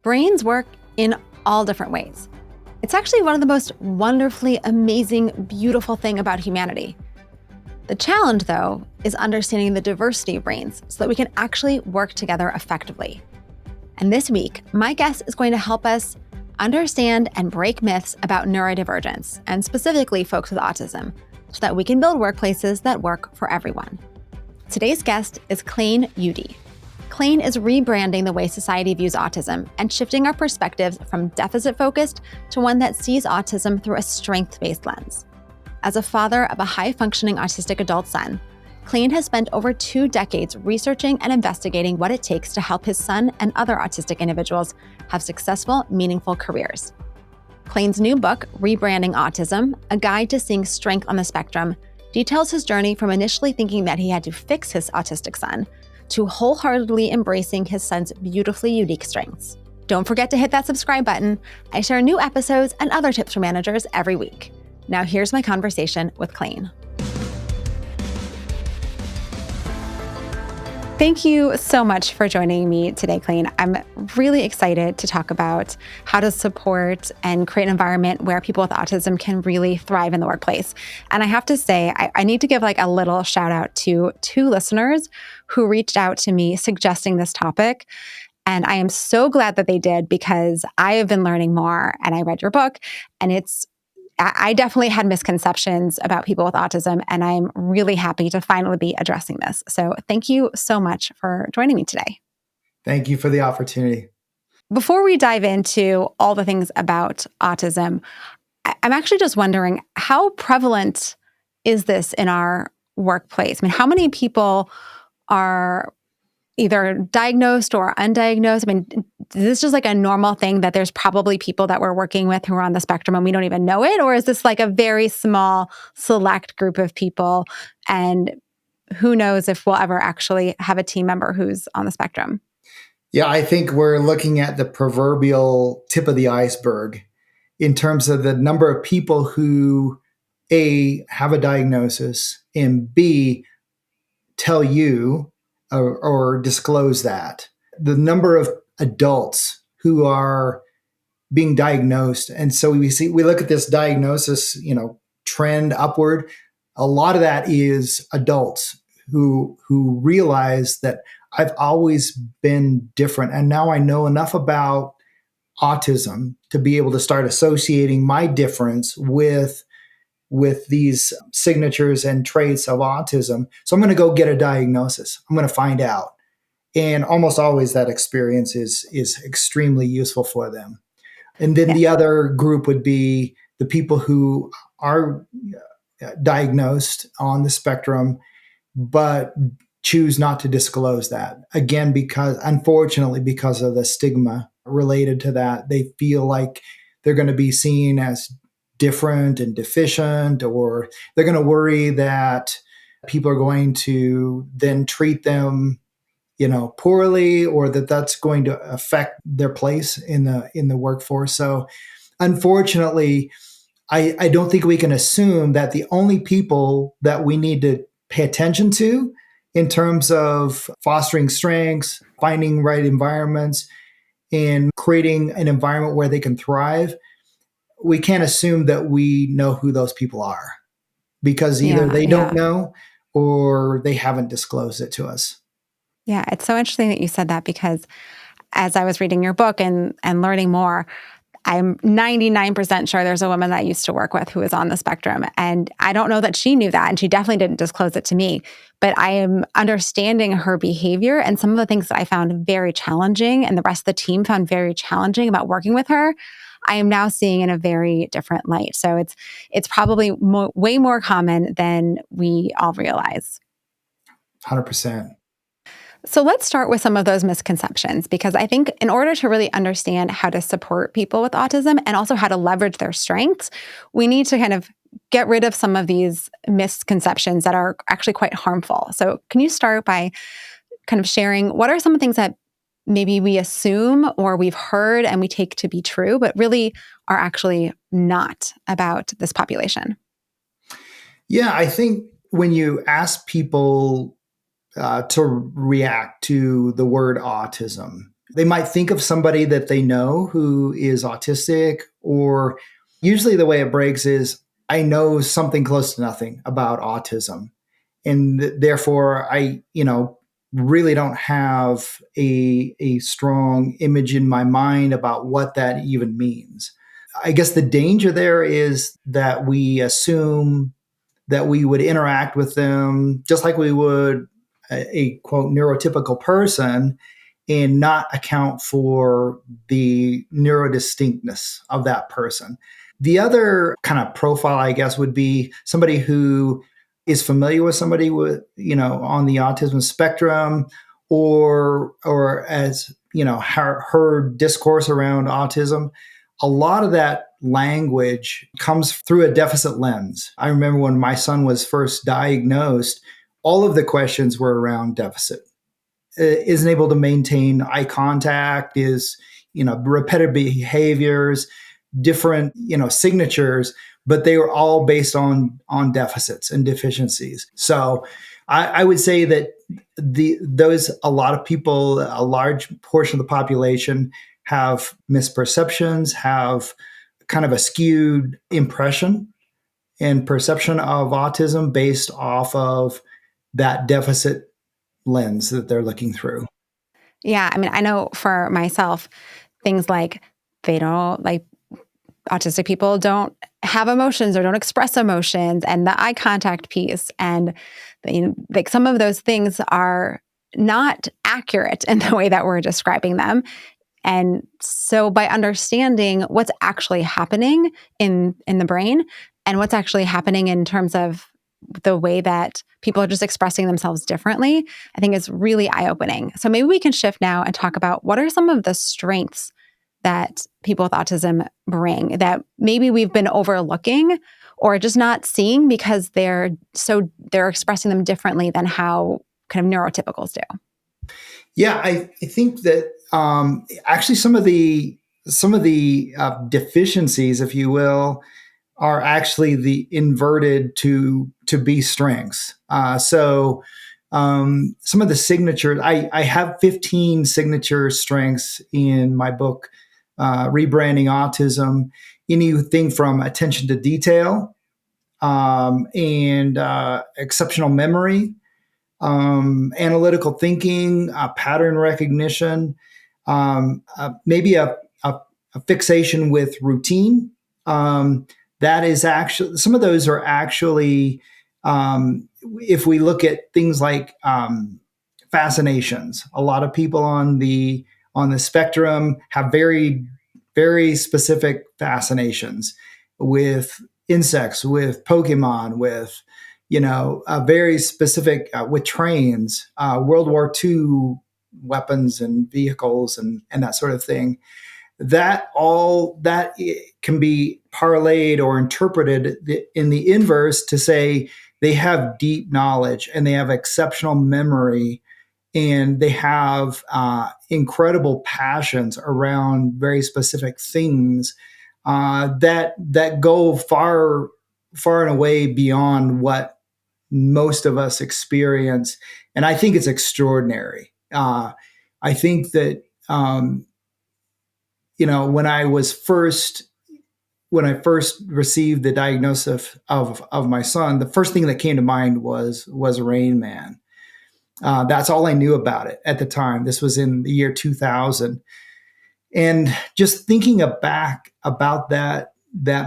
Brains work in all different ways. It's actually one of the most wonderfully amazing, beautiful thing about humanity. The challenge, though, is understanding the diversity of brains so that we can actually work together effectively. And this week, my guest is going to help us understand and break myths about neurodivergence, and specifically folks with autism, so that we can build workplaces that work for everyone. Today's guest is Clain Udy. Clain is rebranding the way society views autism and shifting our perspectives from deficit-focused to one that sees autism through a strength-based lens. As a father of a high-functioning autistic adult son, Clain has spent over 2 decades researching and investigating what it takes to help his son and other autistic individuals have successful, meaningful careers. Clain's new book, Rebranding Autism, A Guide to Seeing Strength on the Spectrum, details his journey from initially thinking that he had to fix his autistic son to wholeheartedly embracing his son's beautifully unique strengths. Don't forget to hit that subscribe button. I share new episodes and other tips for managers every week. Now here's my conversation with Clain. Thank you so much for joining me today, Clain. I'm really excited to talk about how to support and create an environment where people with autism can really thrive in the workplace. And I have to say, I need to give a little shout out to 2 listeners who reached out to me suggesting this topic. And I am so glad that they did, because I have been learning more, and I read your book, and I definitely had misconceptions about people with autism, and I'm really happy to finally be addressing this. So thank you so much for joining me today. Thank you for the opportunity. Before we dive into all the things about autism, I'm actually just wondering, how prevalent is this in our workplace? I mean, how many people are either diagnosed or undiagnosed? I mean, is this just a normal thing that there's probably people that we're working with who are on the spectrum and we don't even know it? Or is this a very small, select group of people? And who knows if we'll ever actually have a team member who's on the spectrum? Yeah, I think we're looking at the proverbial tip of the iceberg in terms of the number of people who, A, have a diagnosis, and B, tell you or disclose that. The number of adults who are being diagnosed. And so we look at this diagnosis, trend upward. A lot of that is adults who realize that I've always been different. And now I know enough about autism to be able to start associating my difference with these signatures and traits of autism. So I'm going to go get a diagnosis. I'm going to find out. And almost always that experience is extremely useful for them. And then the other group would be the people who are diagnosed on the spectrum, but choose not to disclose that. Again, unfortunately, because of the stigma related to that, they feel like they're going to be seen as different and deficient, or they're going to worry that people are going to then treat them poorly, or that's going to affect their place in the workforce. So unfortunately, I don't think we can assume that the only people that we need to pay attention to in terms of fostering strengths, finding right environments, and creating an environment where they can thrive, we can't assume that we know who those people are, because either they don't know or they haven't disclosed it to us. Yeah, it's so interesting that you said that, because as I was reading your book and learning more, I'm 99% sure there's a woman that I used to work with who was on the spectrum. And I don't know that she knew that, and she definitely didn't disclose it to me. But I am understanding her behavior, and some of the things that I found very challenging and the rest of the team found very challenging about working with her, I am now seeing in a very different light. So it's probably way more common than we all realize. 100%. So let's start with some of those misconceptions, because I think in order to really understand how to support people with autism and also how to leverage their strengths, we need to kind of get rid of some of these misconceptions that are actually quite harmful. So can you start by kind of sharing what are some of the things that maybe we assume or we've heard and we take to be true, but really are actually not about this population? Yeah, I think when you ask people to react to the word autism, They might think of somebody that they know who is autistic, or usually the way it breaks is I know something close to nothing about autism. And therefore, really don't have a strong image in my mind about what that even means. I guess the danger there is that we assume that we would interact with them just like we would a quote neurotypical person, and not account for the neurodistinctness of that person. The other kind of profile, I guess, would be somebody who is familiar with somebody with, on the autism spectrum, or as, heard discourse around autism. A lot of that language comes through a deficit lens. I remember when my son was first diagnosed, all of the questions were around deficit. Isn't able to maintain eye contact, is, repetitive behaviors, different, signatures, but they were all based on deficits and deficiencies. So I would say that those a lot of people, a large portion of the population, have misperceptions, have kind of a skewed impression and perception of autism based off of that deficit lens that they're looking through. Yeah. I mean, I know for myself, things like they don't like autistic people don't have emotions or don't express emotions, and the eye contact piece. And like some of those things are not accurate in the way that we're describing them. And so by understanding what's actually happening in the brain and what's actually happening in terms of the way that people are just expressing themselves differently, I think it's really eye-opening. So maybe we can shift now and talk about what are some of the strengths that people with autism bring that maybe we've been overlooking or just not seeing because they're expressing them differently than how kind of neurotypicals do. Yeah, I think that actually some of the deficiencies, if you will, are actually the inverted to be strengths. Some of the signatures, I have 15 signature strengths in my book, Rebranding Autism. Anything from attention to detail, and exceptional memory, analytical thinking, pattern recognition, maybe a fixation with routine. That is actually, some of those are actually, if we look at things like fascinations, a lot of people on the spectrum have very, very specific fascinations with insects, with Pokemon, with, very specific with trains, World War II weapons and vehicles, and that sort of thing. That can be parlayed or interpreted in the inverse to say they have deep knowledge and they have exceptional memory, and they have incredible passions around very specific things, that go far and away beyond what most of us experience. And I think it's extraordinary. I think that, when I first received the diagnosis of my son, the first thing that came to mind was Rain Man. That's all I knew about it at the time. This was in the year 2000. And just thinking back about that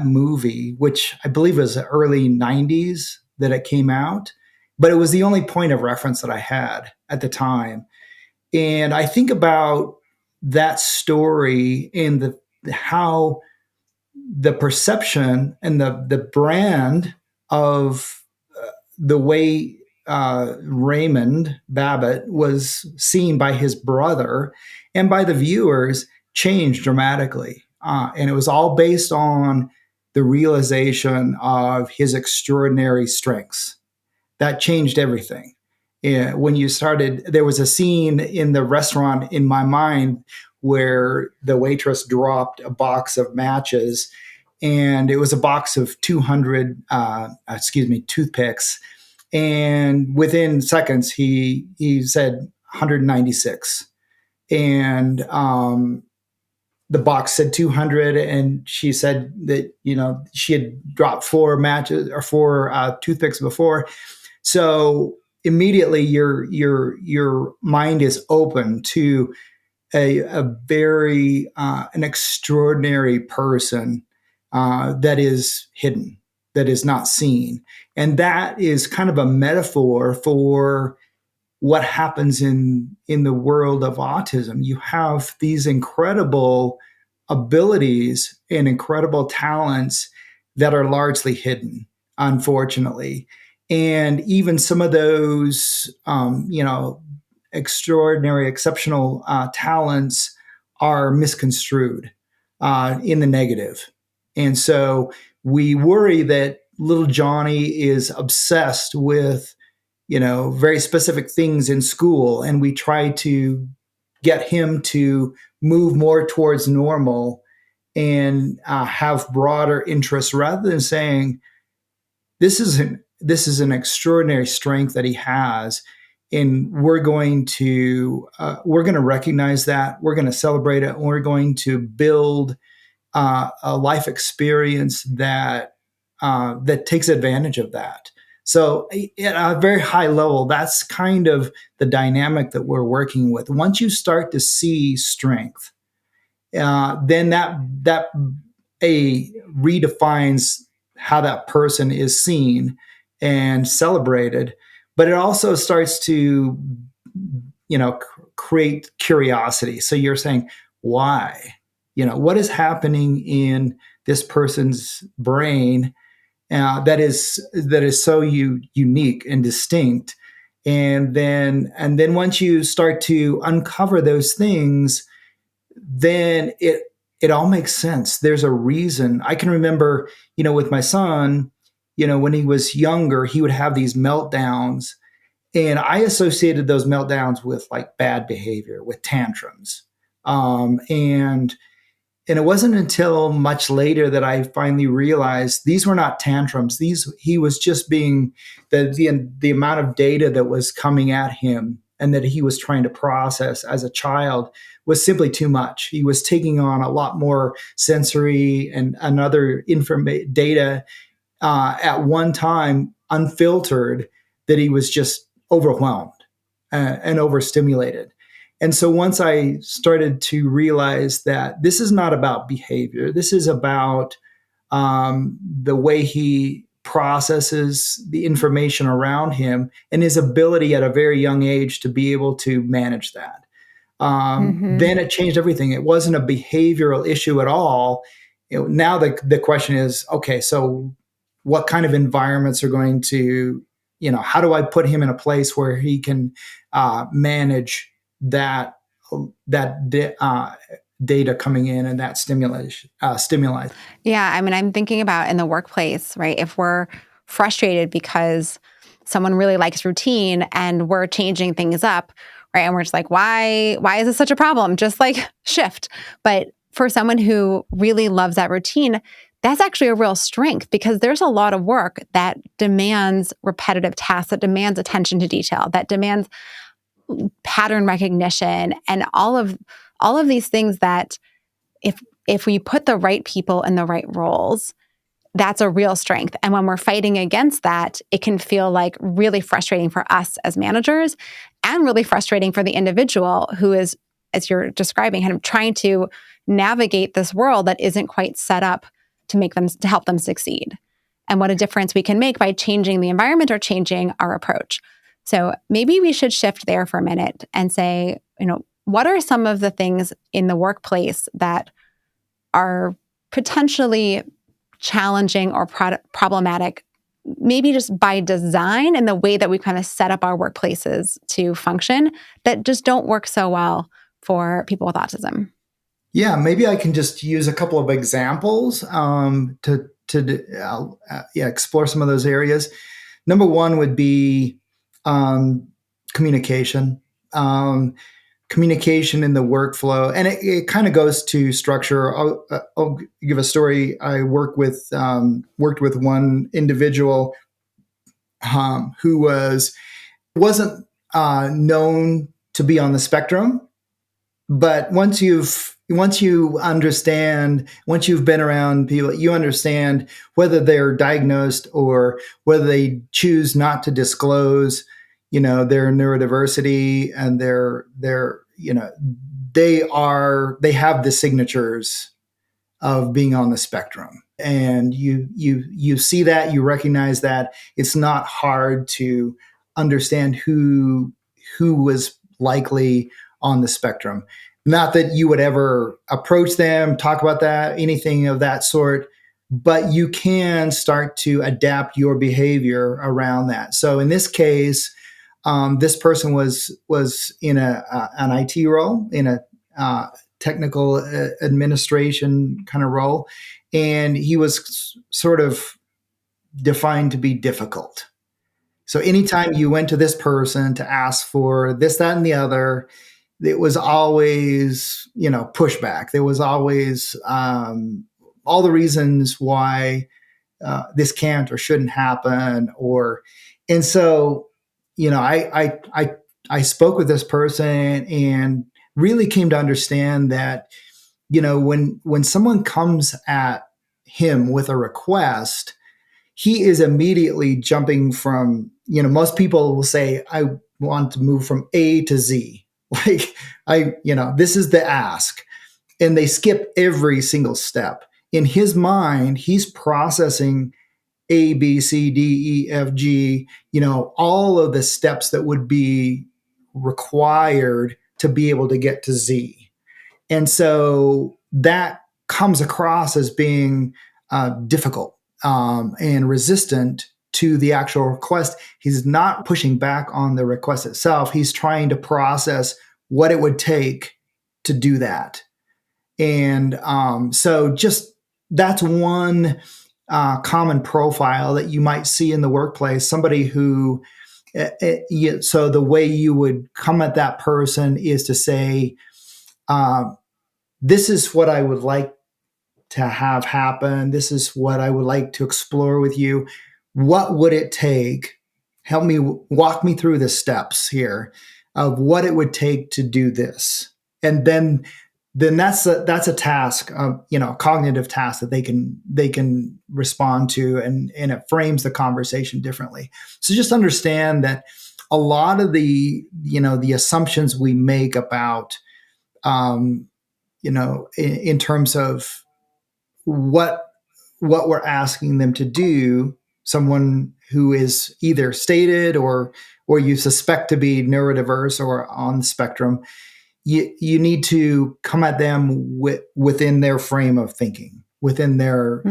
movie, which I believe was the early 90s that it came out, but it was the only point of reference that I had at the time. And I think about that story and how the perception and the brand of the way Raymond Babbitt was seen by his brother and by the viewers changed dramatically. And it was all based on the realization of his extraordinary strengths. That changed everything. Yeah, when you started, there was a scene in the restaurant in my mind where the waitress dropped a box of matches, and it was a box of 200, toothpicks. And within seconds, he said 196. and the box said 200, and she said that she had dropped 4 matches or 4 toothpicks before. So immediately your mind is open to a very an extraordinary person that is hidden, that is not seen, and that is kind of a metaphor for what happens in the world of autism. You have these incredible abilities and incredible talents that are largely hidden, unfortunately. And even some of those, extraordinary, exceptional talents are misconstrued in the negative. And so we worry that little Johnny is obsessed with very specific things in school, and we try to get him to move more towards normal and have broader interests, rather than saying this is an extraordinary strength that he has, and we're going to recognize that, we're going to celebrate it, and we're going to build a life experience that takes advantage of that. So at a very high level, that's kind of the dynamic that we're working with. Once you start to see strength, then that redefines how that person is seen and celebrated. But it also starts to, create curiosity. So you're saying, why? What is happening in this person's brain that is so unique and distinct? And then once you start to uncover those things, then it all makes sense. There's a reason. I can remember, with my son, when he was younger, he would have these meltdowns, and I associated those meltdowns with like bad behavior, with tantrums. And it wasn't until much later that I finally realized these were not tantrums. He was just being the amount of data that was coming at him and that he was trying to process as a child was simply too much. He was taking on a lot more sensory and other data at one time, unfiltered, that he was just overwhelmed and overstimulated. And so once I started to realize that this is not about behavior, this is about the way he processes the information around him and his ability at a very young age to be able to manage that. Then it changed everything. It wasn't a behavioral issue at all. Now the question is, okay, so what kind of environments are going to, how do I put him in a place where he can manage that data coming in and that stimuli. Yeah, I mean, I'm thinking about in the workplace, right? If we're frustrated because someone really likes routine and we're changing things up, right? And we're just like, why is this such a problem? Just like shift. But for someone who really loves that routine, that's actually a real strength, because there's a lot of work that demands repetitive tasks, that demands attention to detail, that demands pattern recognition, and all of these things that if we put the right people in the right roles, that's a real strength. And when we're fighting against that, it can feel like really frustrating for us as managers, and really frustrating for the individual who is, as you're describing, kind of trying to navigate this world that isn't quite set up to help them succeed. And what a difference we can make by changing the environment or changing our approach. So maybe we should shift there for a minute and say, what are some of the things in the workplace that are potentially challenging or problematic, maybe just by design and the way that we kind of set up our workplaces to function, that just don't work so well for people with autism? Yeah, maybe I can just use a couple of examples to explore some of those areas. Number one would be communication. Communication in the workflow, and it kind of goes to structure. I'll give a story. I worked with one individual who wasn't known to be on the spectrum, But once you understand, once you've been around people, you understand whether they're diagnosed or whether they choose not to disclose, their neurodiversity and they have the signatures of being on the spectrum. And you see that, you recognize that it's not hard to understand who was likely on the spectrum. Not that you would ever approach them, talk about that, anything of that sort, but you can start to adapt your behavior around that. So in this case, this person was in an IT role, in a technical administration kind of role, and he was sort of defined to be difficult. So anytime you went to this person to ask for this, that, and the other, it was always, pushback. There was always all the reasons why this can't or shouldn't happen, and so, I spoke with this person and really came to understand that, when someone comes at him with a request, he is immediately jumping from, most people will say, I want to move from A to Z. Like, this is the ask. And they skip every single step. In his mind, he's processing A, B, C, D, E, F, G, all of the steps that would be required to be able to get to Z. And so that comes across as being difficult and resistant to the actual request. He's not pushing back on the request itself. He's trying to process what it would take to do that. And so just that's one common profile that you might see in the workplace. Somebody who, so the way you would come at that person is to say, this is what I would like to have happen. This is what I would like to explore with you. What would it take? Help me, walk me through the steps here of what it would take to do this. And then that's a task, a cognitive task that they can respond to, and it frames the conversation differently. So just understand that a lot of the assumptions we make about, in terms of what we're asking them to do, someone who is either stated or you suspect to be neurodiverse or on the spectrum, you need to come at them within their frame of thinking, within their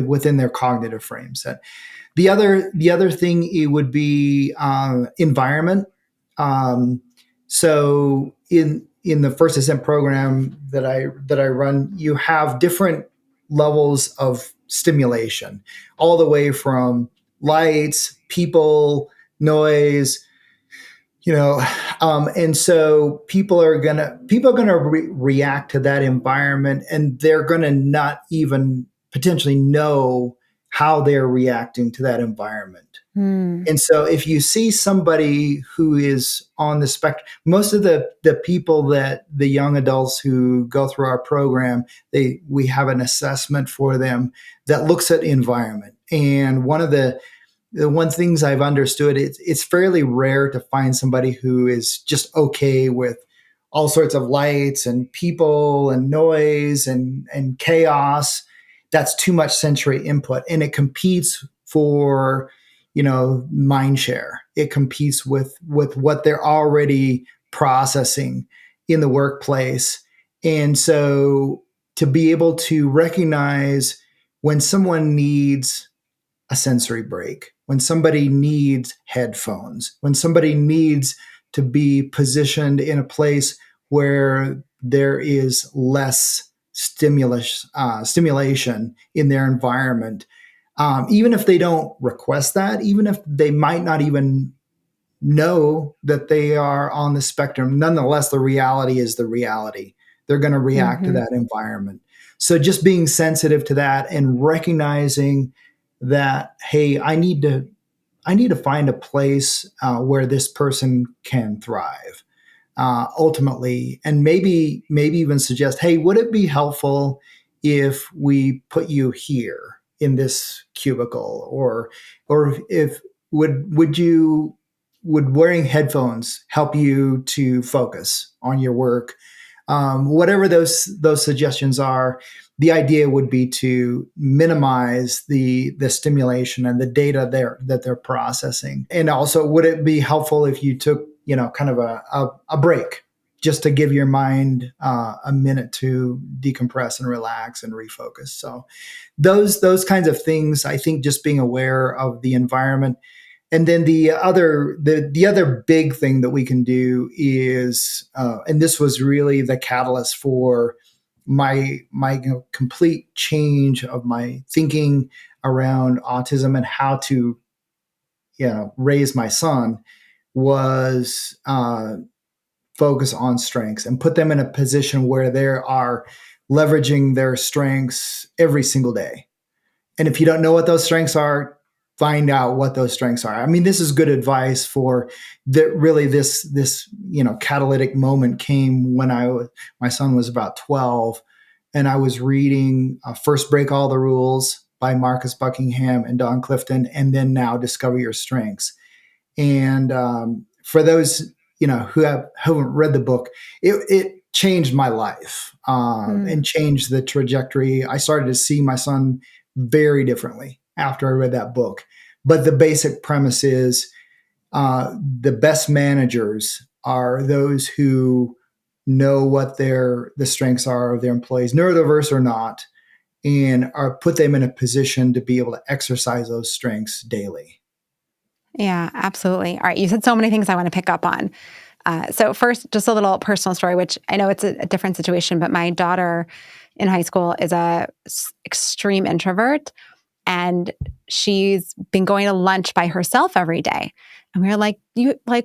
within their cognitive frame set. The other thing, it would be environment. So in the First Ascent program that I run, you have different levels of stimulation, all the way from lights, people, noise, and so people are gonna react to that environment, and they're gonna not even potentially know how they're reacting to that environment. And so if you see somebody who is on the spectrum, most of the people the young adults who go through our program, we have an assessment for them that looks at environment. And one of the one things I've understood, it's fairly rare to find somebody who is just okay with all sorts of lights and people and noise and chaos. That's too much sensory input, and it competes for mind share. It competes with what they're already processing in the workplace. And so to be able to recognize when someone needs a sensory break, when somebody needs headphones, when somebody needs to be positioned in a place where there is less stimulation in their environment, even if they don't request that, even if they might not even know that they are on the spectrum, nonetheless, the reality is the reality. They're going to react to that environment. So just being sensitive to that and recognizing that, hey, I need to find a place where this person can thrive. ultimately, and maybe even suggest, hey, would it be helpful if we put you here in this cubicle, or if would wearing headphones help you to focus on your work? Whatever those suggestions are, the idea would be to minimize the stimulation and the data that they're processing. And also, would it be helpful if you took kind of a break, just to give your mind a minute to decompress and relax and refocus? So those kinds of things, I think, just being aware of the environment. And then the other big thing that we can do is, and this was really the catalyst for my complete change of my thinking around autism and how to raise my son, was focus on strengths and put them in a position where they are leveraging their strengths every single day. And if you don't know what those strengths are, find out what those strengths are. I mean, this is good advice for that. Really, this catalytic moment came when my son was about 12, and I was reading First Break All the Rules by Marcus Buckingham and Don Clifton, and then now Discover Your Strengths. And for those who haven't read the book, it changed my life and changed the trajectory. I started to see my son very differently after I read that book. But the basic premise is the best managers are those who know what the strengths are of their employees, neurodiverse or not, and put them in a position to be able to exercise those strengths daily. Yeah, absolutely. All right. You said so many things I want to pick up on. So first, just a little personal story, which I know it's a different situation, but my daughter in high school is a extreme introvert, and she's been going to lunch by herself every day. And we were like,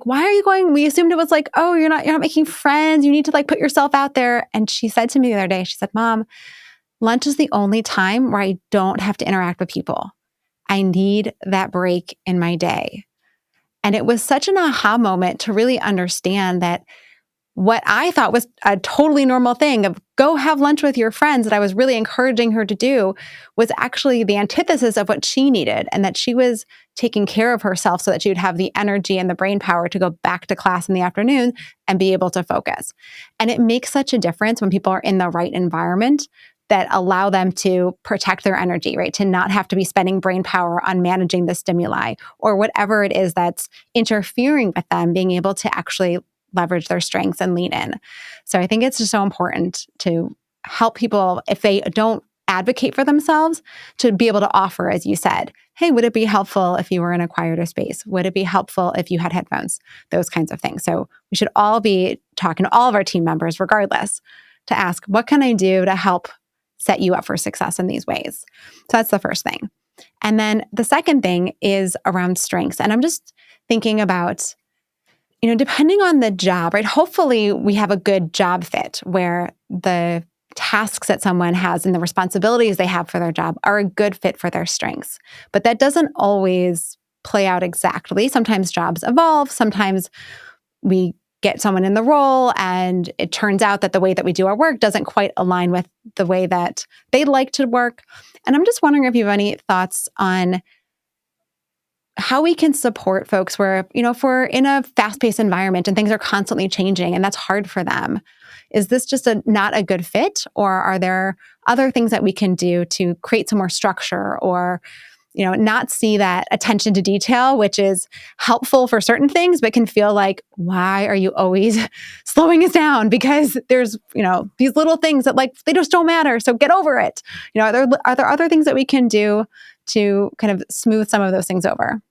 why are you going? We assumed it was like, oh, you're not making friends. You need to put yourself out there. And she said to me the other day, she said, Mom, lunch is the only time where I don't have to interact with people. I need that break in my day. And it was such an aha moment to really understand that what I thought was a totally normal thing of go have lunch with your friends that I was really encouraging her to do was actually the antithesis of what she needed, and that she was taking care of herself so that she would have the energy and the brain power to go back to class in the afternoon and be able to focus. And it makes such a difference when people are in the right environment that allow them to protect their energy, right? To not have to be spending brain power on managing the stimuli or whatever it is that's interfering with them being able to actually leverage their strengths and lean in. So I think it's just so important to help people, if they don't advocate for themselves, to be able to offer, as you said, hey, would it be helpful if you were in a quieter space? Would it be helpful if you had headphones? Those kinds of things. So we should all be talking to all of our team members, regardless, to ask, what can I do to help set you up for success in these ways? So that's the first thing. And then the second thing is around strengths. And I'm just thinking about, depending on the job, right? Hopefully we have a good job fit where the tasks that someone has and the responsibilities they have for their job are a good fit for their strengths. But that doesn't always play out exactly. Sometimes jobs evolve. Sometimes we get someone in the role and it turns out that the way that we do our work doesn't quite align with the way that they'd like to work. And I'm just wondering if you have any thoughts on how we can support folks where, if we're in a fast-paced environment and things are constantly changing and that's hard for them. Is this just not a good fit? Or are there other things that we can do to create some more structure or, not see that attention to detail, which is helpful for certain things, but can feel like, why are you always slowing us down? Because there's, these little things that they just don't matter. So get over it. Are there other things that we can do to kind of smooth some of those things over?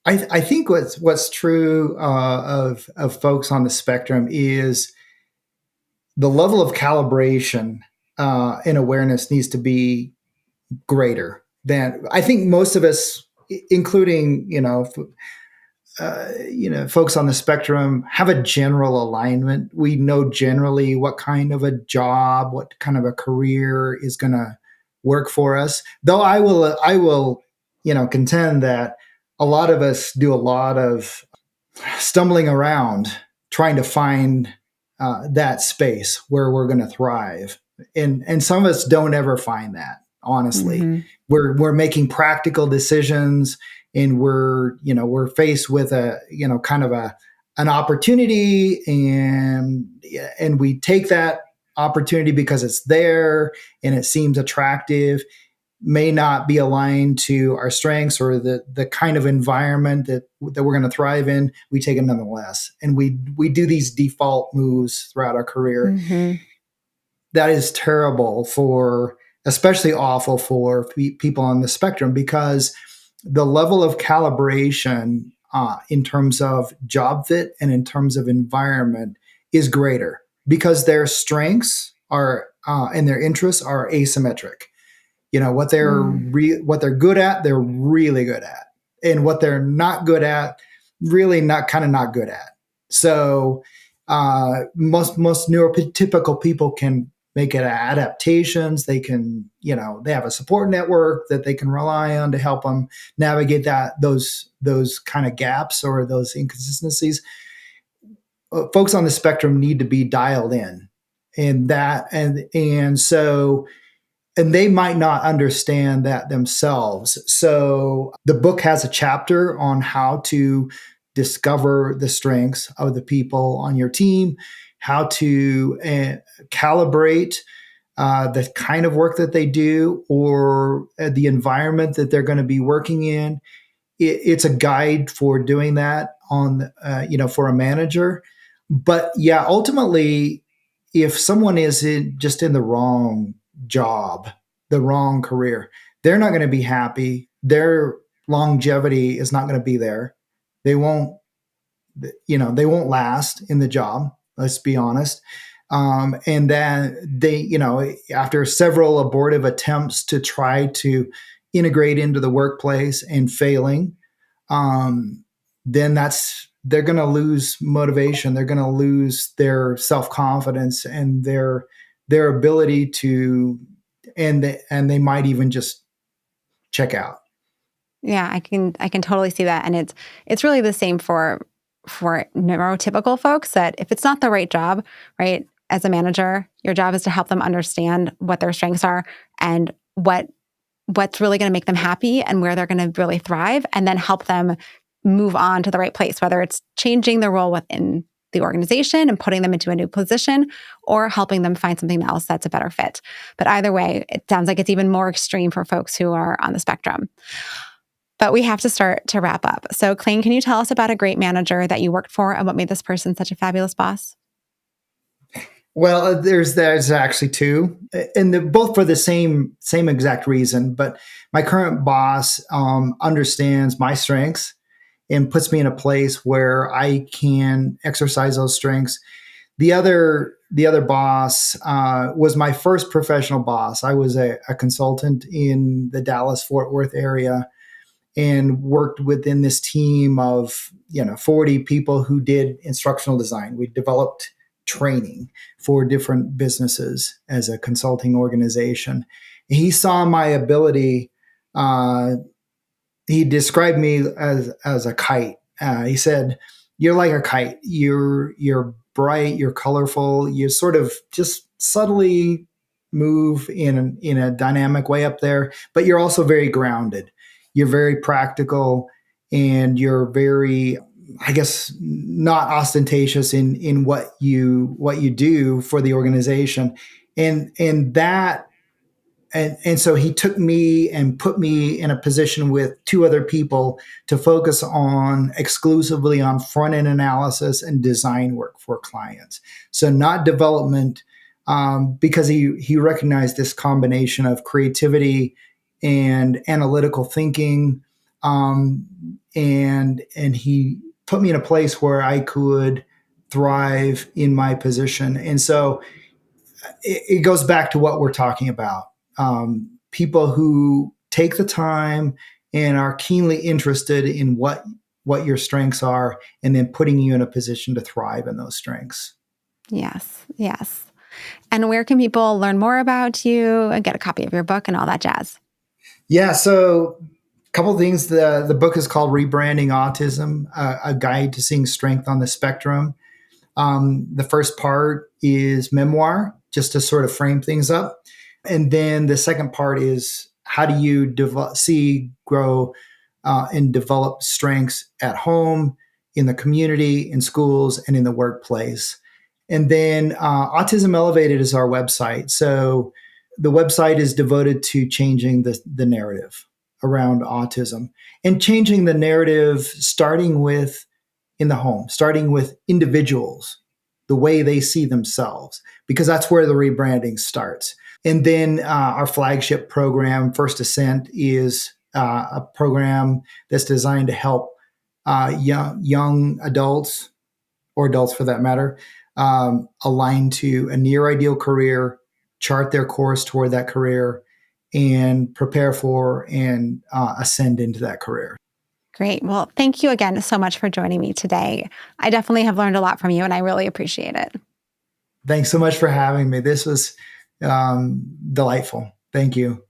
I think what's true of folks on the spectrum is the level of calibration and awareness needs to be greater than I think most of us, including folks on the spectrum, have a general alignment. We know generally what kind of a job, what kind of a career is going to work for us. Though I will contend that a lot of us do a lot of stumbling around trying to find that space where we're going to thrive. And some of us don't ever find that, honestly. Mm-hmm. We're making practical decisions, and we're faced with kind of an opportunity, and we take that opportunity because it's there and it seems attractive, may not be aligned to our strengths or the kind of environment that we're going to thrive in. We take it nonetheless, and we do these default moves throughout our career. Mm-hmm. That is terrible especially awful for people on the spectrum, because the level of calibration in terms of job fit and in terms of environment is greater, because their strengths are and their interests are asymmetric. What they're good at, they're really good at, and what they're not good at, really not good at. So most neurotypical people can make it adaptations. They can, they have a support network that they can rely on to help them navigate those kind of gaps or those inconsistencies. Folks on the spectrum need to be dialed in, and they might not understand that themselves. So the book has a chapter on how to discover the strengths of the people on your team, how to calibrate the kind of work that they do, or the environment that they're going to be working in. It's a guide for doing that for a manager. But yeah, ultimately, if someone is just in the wrong job, the wrong career, they're not going to be happy. Their longevity is not going to be there. They won't last in the job. Let's be honest. And then after several abortive attempts to try to integrate into the workplace and failing, then they're going to lose motivation. They're going to lose their self-confidence and their ability to, and they might even just check out. Yeah, I can totally see that. And it's really the same for neurotypical folks, that if it's not the right job, right, as a manager, your job is to help them understand what their strengths are and what's really going to make them happy and where they're going to really thrive, and then help them move on to the right place, whether it's changing their role within the organization and putting them into a new position, or helping them find something else that's a better fit. But either way, it sounds like it's even more extreme for folks who are on the spectrum. But we have to start to wrap up. So, Clain, can you tell us about a great manager that you worked for and what made this person such a fabulous boss? Well, there's actually two, and both for the same exact reason. But my current boss understands my strengths and puts me in a place where I can exercise those strengths. The other boss was my first professional boss. I was a consultant in the Dallas-Fort Worth area, and worked within this team of 40 people who did instructional design. We developed training for different businesses as a consulting organization. He saw my ability. He described me as a kite. He said, "You're like a kite. You're bright. You're colorful. You sort of just subtly move in a dynamic way up there, but you're also very grounded. You're very practical, and you're very, I guess, not ostentatious in what you do for the organization." And so he took me and put me in a position with two other people to focus exclusively on front end analysis and design work for clients. So not development, because he recognized this combination of creativity and analytical thinking, and he put me in a place where I could thrive in my position. And so it goes back to what we're talking about. People who take the time and are keenly interested in what your strengths are, and then putting you in a position to thrive in those strengths. Yes, yes. And where can people learn more about you and get a copy of your book and all that jazz? Yeah, so a couple of things. The book is called Rebranding Autism, a guide to seeing strength on the spectrum. The first part is memoir, just to sort of frame things up. And then the second part is how do you grow, and develop strengths at home, in the community, in schools, and in the workplace. And then Autism Elevated is our website. So the website is devoted to changing the narrative around autism and changing the narrative starting with in the home, starting with individuals, the way they see themselves, because that's where the rebranding starts. And then our flagship program, First Ascent, is a program that's designed to help young adults, or adults for that matter, align to a near ideal career, chart their course toward that career, and prepare for and ascend into that career. Great. Well, thank you again so much for joining me today. I definitely have learned a lot from you, and I really appreciate it. Thanks so much for having me. This was delightful. Thank you.